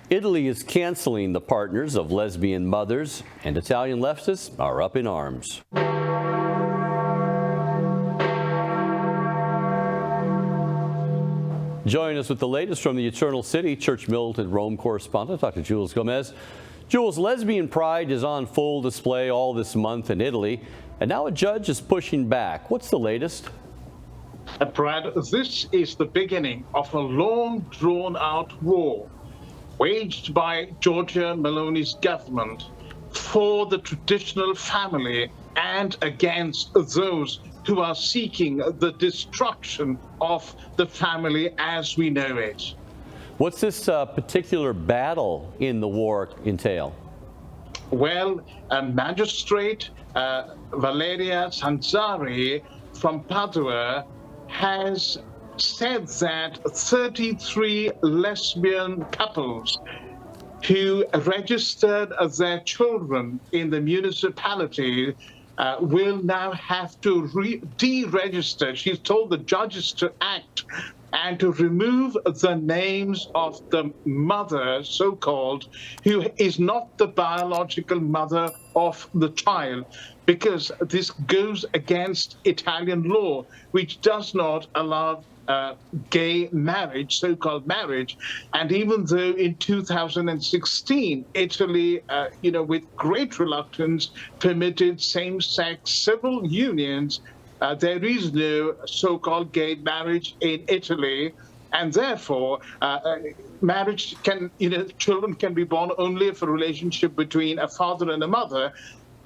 Italy is canceling the partners of lesbian mothers, and Italian leftists are up in arms. Joining us with the latest from the Eternal City, Church Militant Rome correspondent, Dr. Jules Gomes. Jules, lesbian pride is on full display all this month in Italy, and now a judge is pushing back. What's the latest? Brad, this is the beginning of a long, drawn-out war waged by Giorgia Meloni's government for the traditional family and against those who are seeking the destruction of the family as we know it. What's this particular battle in the war entail? Well, a magistrate, Valeria Sanzari from Padua, has said that 33 lesbian couples who registered their children in the municipality will now have to deregister. She's told the judges to act and to remove the names of the mother, so-called, who is not the biological mother of the child, because this goes against Italian law, which does not allow gay marriage, so-called marriage. And even though in 2016, Italy, with great reluctance, permitted same-sex civil unions, there is no so-called gay marriage in Italy. And therefore, marriage can, children can be born only if a relationship between a father and a mother.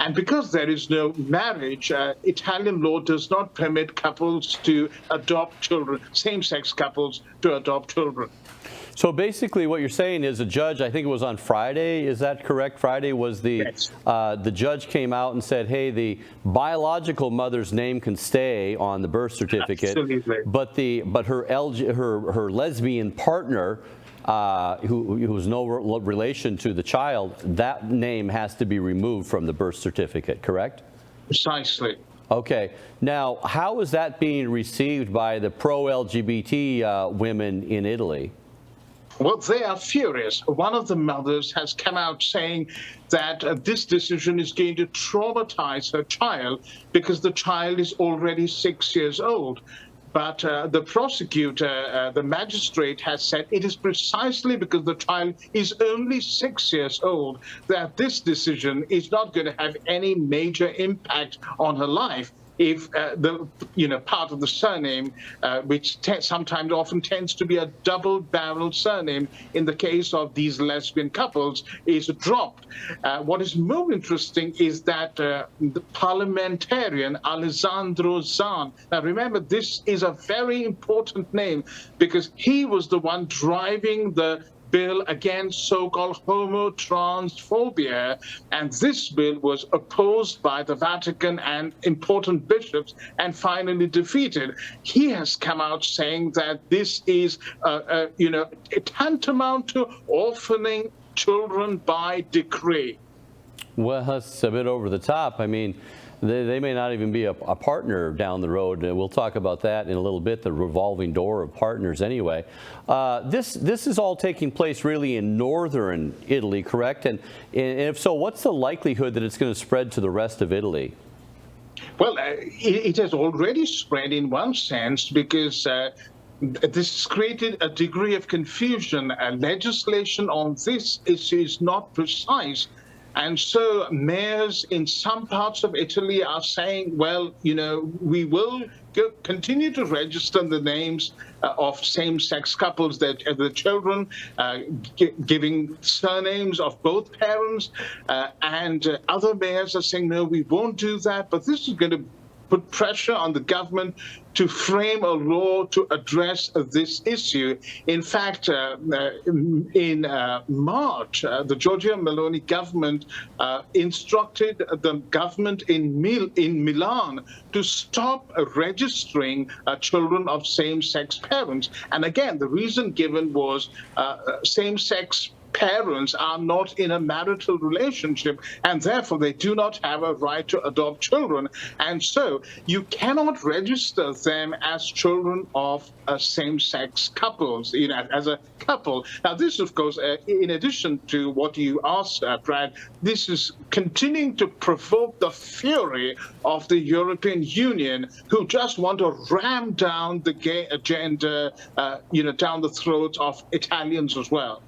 And because there is no marriage, Italian law does not permit couples to adopt children, same-sex couples to adopt children. So basically what you're saying is a judge, I think it was on Friday, is that correct? Friday was Yes. The judge came out and said, hey, the biological mother's name can stay on the birth certificate, Absolutely. but her lesbian partner, who has no relation to the child, that name has to be removed from the birth certificate, correct? Precisely. Okay. Now, how is that being received by the pro-LGBT women in Italy? Well, they are furious. One of the mothers has come out saying that this decision is going to traumatize her child because the child is already 6 years old. But the prosecutor, the magistrate, has said it is precisely because the child is only 6 years old that this decision is not going to have any major impact on her life. If the part of the surname, which sometimes often tends to be a double-barreled surname in the case of these lesbian couples, is dropped. What is more interesting is that the parliamentarian Alessandro Zan. Now remember, this is a very important name because he was the one driving the bill against so-called homo-transphobia, and this bill was opposed by the Vatican and important bishops and finally defeated. He has come out saying that this is, tantamount to orphaning children by decree. Well, that's a bit over the top. I mean, they may not even be a partner down the road. We'll talk about that in a little bit, the revolving door of partners anyway. This is all taking place really in northern Italy, correct? And if so, what's the likelihood that it's going to spread to the rest of Italy? Well, it has already spread in one sense because this has created a degree of confusion. Legislation on this issue is not precise. And so mayors in some parts of Italy are saying, well, we will continue to register the names of same-sex couples, that the children giving surnames of both parents, and other mayors are saying, no, we won't do that. But this is going to put pressure on the government to frame a law to address this issue. In fact, in March, the Giorgia Meloni government instructed the government in Milan to stop registering children of same-sex parents. And again, the reason given was same-sex parents are not in a marital relationship, and therefore they do not have a right to adopt children. And so you cannot register them as children of same-sex couples, as a couple. Now, this, of course, in addition to what you asked, Brad, this is continuing to provoke the fury of the European Union, who just want to ram down the gay agenda, down the throats of Italians as well.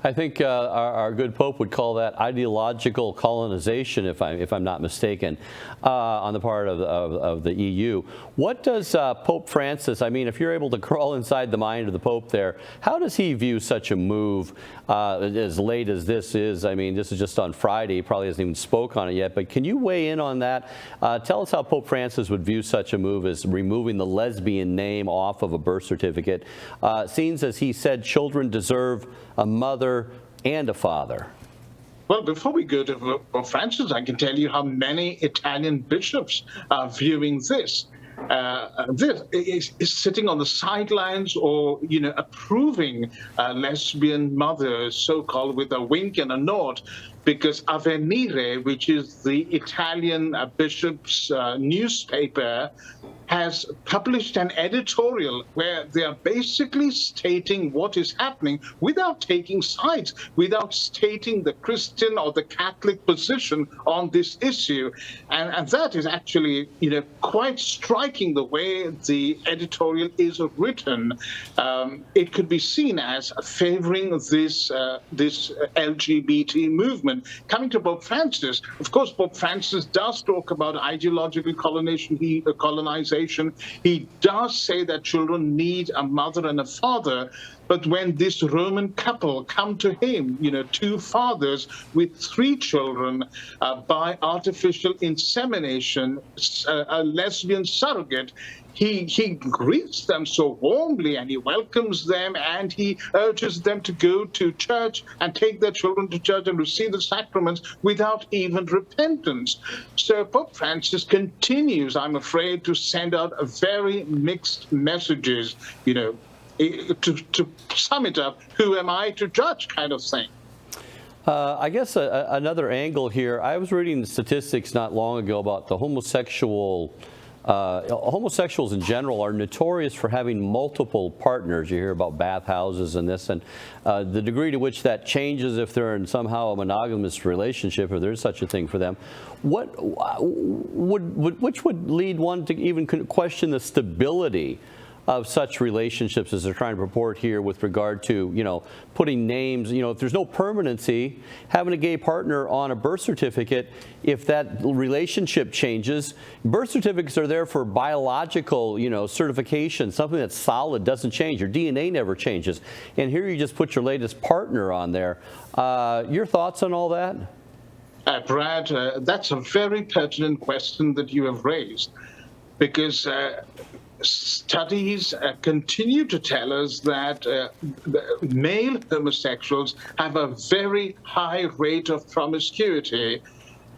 I think our good Pope would call that ideological colonization, if I'm not mistaken, on the part of the EU. What does Pope Francis, I mean, if you're able to crawl inside the mind of the Pope there, how does he view such a move as late as this is? I mean, this is just on Friday. He probably hasn't even spoke on it yet, but can you weigh in on that? Tell us how Pope Francis would view such a move as removing the lesbian name off of a birth certificate. Seems, as he said, children deserve a mother and a father. Well, before we go to Pope Francis, I can tell you how many Italian bishops are viewing this. This is sitting on the sidelines or, approving lesbian mothers, so-called, with a wink and a nod, because Avvenire, which is the Italian bishop's newspaper, has published an editorial where they are basically stating what is happening without taking sides, without stating the Christian or the Catholic position on this issue. And that is actually, quite striking, the way the editorial is written. It could be seen as favoring this LGBT movement. Coming to Pope Francis, of course, Pope Francis does talk about ideological colonization. He does say that children need a mother and a father. But when this Roman couple come to him, two fathers with 3 children by artificial insemination, a lesbian surrogate, he greets them so warmly, and he welcomes them, and he urges them to go to church and take their children to church and receive the sacraments without even repentance. So Pope Francis continues, I'm afraid, to send out very mixed messages, to sum it up, who am I to judge, kind of thing. I guess another angle here, I was reading the statistics not long ago about the homosexuals in general are notorious for having multiple partners. You hear about bathhouses and this, and the degree to which that changes if they're in somehow a monogamous relationship, or there's such a thing for them. Which would lead one to even question the stability of such relationships as they're trying to purport here with regard to, putting names, if there's no permanency, having a gay partner on a birth certificate, if that relationship changes, birth certificates are there for biological, certification, something that's solid, doesn't change. Your DNA never changes. And here you just put your latest partner on there. Your thoughts on all that? Brad, that's a very pertinent question that you have raised, because studies continue to tell us that male homosexuals have a very high rate of promiscuity,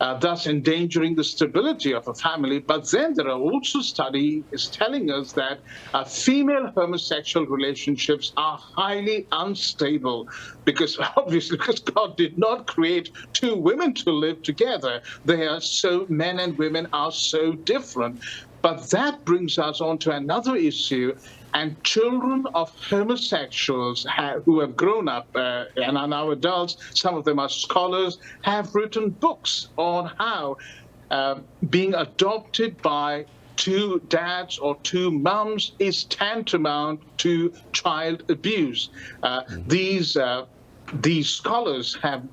thus endangering the stability of a family. But then there are also studies telling us that female homosexual relationships are highly unstable, because God did not create 2 women to live together. Men and women are so different. But that brings us on to another issue, and children of homosexuals who have grown up and are now adults, some of them are scholars, have written books on how being adopted by 2 dads or 2 mums is tantamount to child abuse. These scholars have,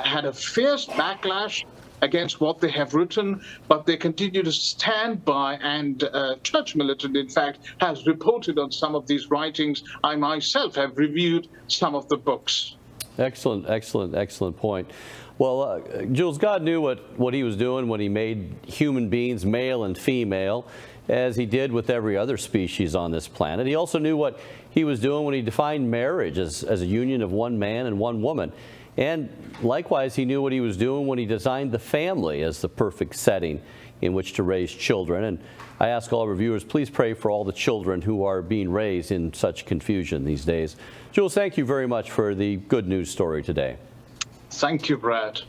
had a fierce backlash against what they have written, but they continue to stand by, and Church Militant, in fact, has reported on some of these writings. I myself have reviewed some of the books. Excellent, excellent, excellent point. Well, Jules, God knew what he was doing when he made human beings, male and female, as he did with every other species on this planet. He also knew what he was doing when he defined marriage as a union of 1 man and 1 woman. And likewise, he knew what he was doing when he designed the family as the perfect setting in which to raise children. And I ask all of our viewers, please pray for all the children who are being raised in such confusion these days. Jules, thank you very much for the good news story today. Thank you, Brad.